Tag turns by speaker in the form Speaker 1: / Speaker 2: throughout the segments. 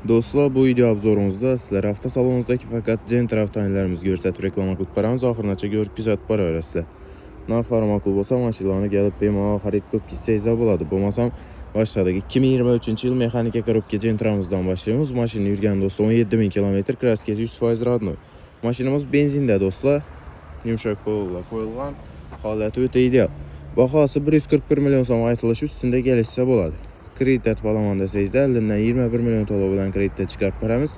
Speaker 1: Dostlar, bu video obzorumuzda sizlere hafta salonumuzdaki fakat Gentra avtomobillerimizi görsətib reklama qılıb paramız axırınaca görüb güzət para öyrəsizlər. Narxları makul olsa maşınlarını gəlib bemalal xarid qılıb gitsəyizə buladı. Bulmasam başladık. 2023 yıl mexanika korobka Gentramızdan başlayımız. Maşının yürgən dostlar 17.000 km, kraskesi 100% radno. Maşınımız benzində dostlar. Yumşaq polola qoyulğan, haləti ötə ideal. Baxası 141 milyon som aytılışı üstündə gəlişsə buladı. Kredit bağlamanda sizdə 50'dən 21 milyon dolar olan kreditdə çıxart paramız.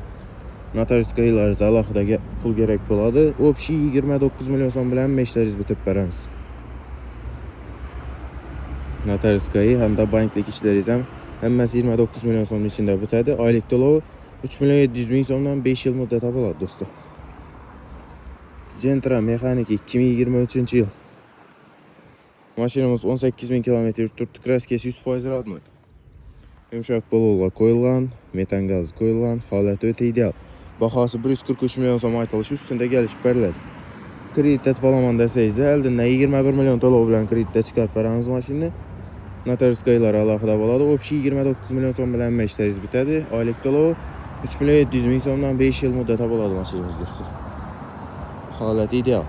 Speaker 1: Notarius qayılarızda alaxıda pul gerek buladı. Opşi 29 milyon son bilen meşləriz bitib paramız. Notarius qayı həm də banklik işlərizəm. Həmməsi 29 milyon sonun içində bitədi. Aylık dolu 3 milyon 700 bin sondan 5 yıl müddətə buladı dostlar. Gentra mexaniki 2023 yıl. Maşinimiz 18.000 km tuttu. Kraskesi 100% radno. Yumşaq polola qoyulğan, metan qazı qoyulğan, haləti ötə ideal. Baxası 143 milyon som aytılışı üstündə gəliş bərlədi. Kreditdə bağlamanda sizdə 50'dən 21 milyon dolar olan kreditdə çıxart paranız maşını. Notarius qayıları alaxıda buladı. Opşi 29 milyon som bilen məşləriz bitədi. Aylık dolu 3 milyon 700 bin somdan 5 yıl müddətə buladı maşınımız dostlar. Haləti ideal.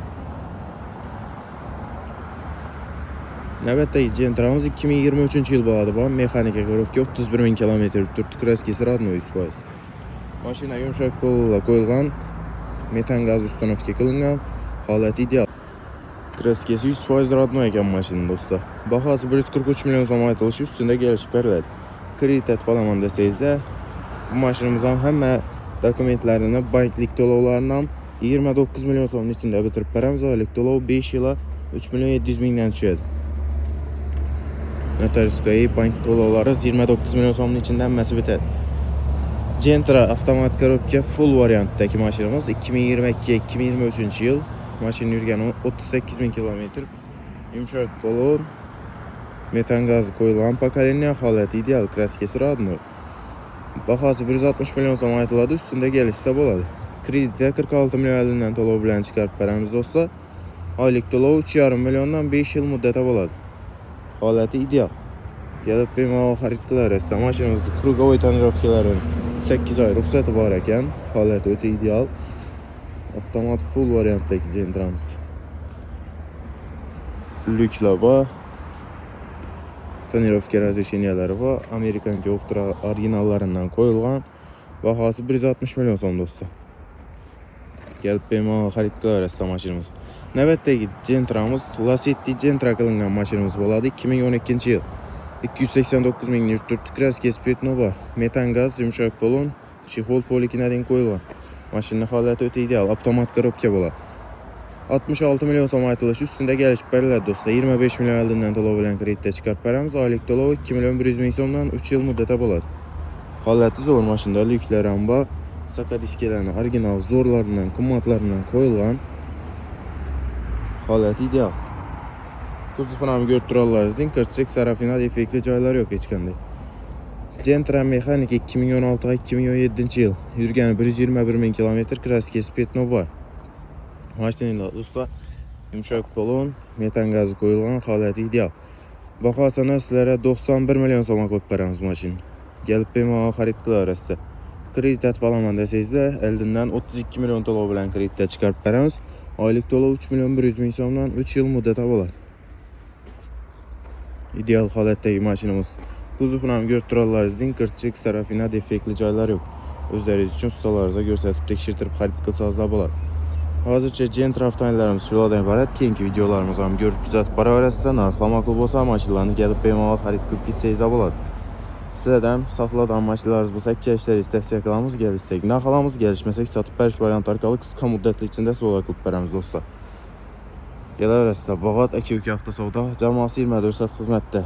Speaker 1: Növbətdəki Gentramız 2023 yıl buladı. Bu mexanika korobka 31.000 km tuttu. Kraskesi radno 100%. Maşına yumşaq polola qoyulğan, metan qaz ustanovka qılınğan, haləti ideal. Kraskesi 100% radno ekan maşının dostlar. Baxası 143 milyon som aytılışı üstündə gəliş bərlədi. Kredit bağlamanda sizdə bu maşınımızın həmmə dokumentlərini banklik dolovlarından 29 milyon somun içində bitirib paramız. Aylık dolov 5 yıla 3 milyon 700 bindən düşədi. Notarius qayı bank dolovları 29 milyon somun içində həmməsi bitədi. Gentra avtomat korobka full variantdaki maşınımız 2022-2023 yıl. Maşının yürgəni 38.000 km. Yumşaq polon, metan qazı qoyulan pokoleniya, haləti ideal, kraskesi radno. Baxası 160 milyon som aytıladı, üstündə gəlişsə buladı. Kreditə 46 milyon 50'dən dolov bilən çıxart paramız dostlar. Aylık dolov 3,5 milyondan 5 yıl müddətə buladı. Haləti ideal. Gəlib bemalal xarid qılarsa maşınımızda krugovoy tonirovkaların 8 ay ruxsatı var ekan, haləti ötə ideal. Avtomat full variantdaki Gentramız. Lüklə var. Tonirovka razрешениyaları var. Amerikan Govtra orijinallarından qoyulğan. Baxası 160 milyon som dostlar. Gəlib bemalal xarid qılarsa maşınımız. Növbətdəki Gentramız Lasetti Gentra qılınğan maşınımız buladı. 2012 yıl. 289 min yurtdurtu kraskesi petno var. Metan qaz, yumşaq polon, çixol polikinadin qoyulğan. Maşının haləti ötə ideal, avtomat korobka buladı. 66 milyon som aytılışı üstündə gəliş bərlədi dostlar. 25 milyon 50'dən dolov bilən kreditdə çıxart paramız. Aylık dolov 2 milyon 100 bin somdan 3 yıl müddətə buladı. Haləti zor maşında lüklər amba, saka diskələrini orijinal zorlarından, qımmatlarından qoyulğan. Haləti ideal. Kuzufunamı gördürürlərizdin, kırçıq, sarafina, defekli caylar yok heç kəndə. Gentra mexanika 2016-2017 yıl. Yürgəni 121 bin km, kraskesi petno var. Maşınında dostlar yumşaq polon, metan qazı qoyulğan, haləti ideal. Baxasana sizlərə 91 milyon soma qoyub paramız maşın. Gəlib bemalal xarid qılarsa. Kredit bağlamanda sizdə 50'dən 32 milyon dolar bilən kreditdə çıxart paramız. Aylık dolov 3 milyon 100 bin somdan 3 yıl müddətə buladı. İdeal halətdəki maşınımız. Kuzufunamı gördürürlərizdin, kırçıq, sarafina, defekli caylar yok. Özləriniz üçün ustalarınıza göstərib tekşirtirib xarid qılsanız da buladı. Hazırca Gentra avtomobillərimiz şuradan ibarət. Keyinki videolarımızı görüb güzət para verəsizlər. Narxla makul bolsa maşınlarını gəlib bemalal xarid qılıb gitsəyiz də buladı. Sizlərdən satıladan maşınlarınız bulsa gəlişləri istəsək qalamız gəlişsək. Naxalamız gəlişməsək satıb bəriş variant arqalı qısqa müddətli içində sola qılıb paramız dostlar. Gələ verəsizlər. Bağat 2 avto savda cəması 24 saat xidmətdə.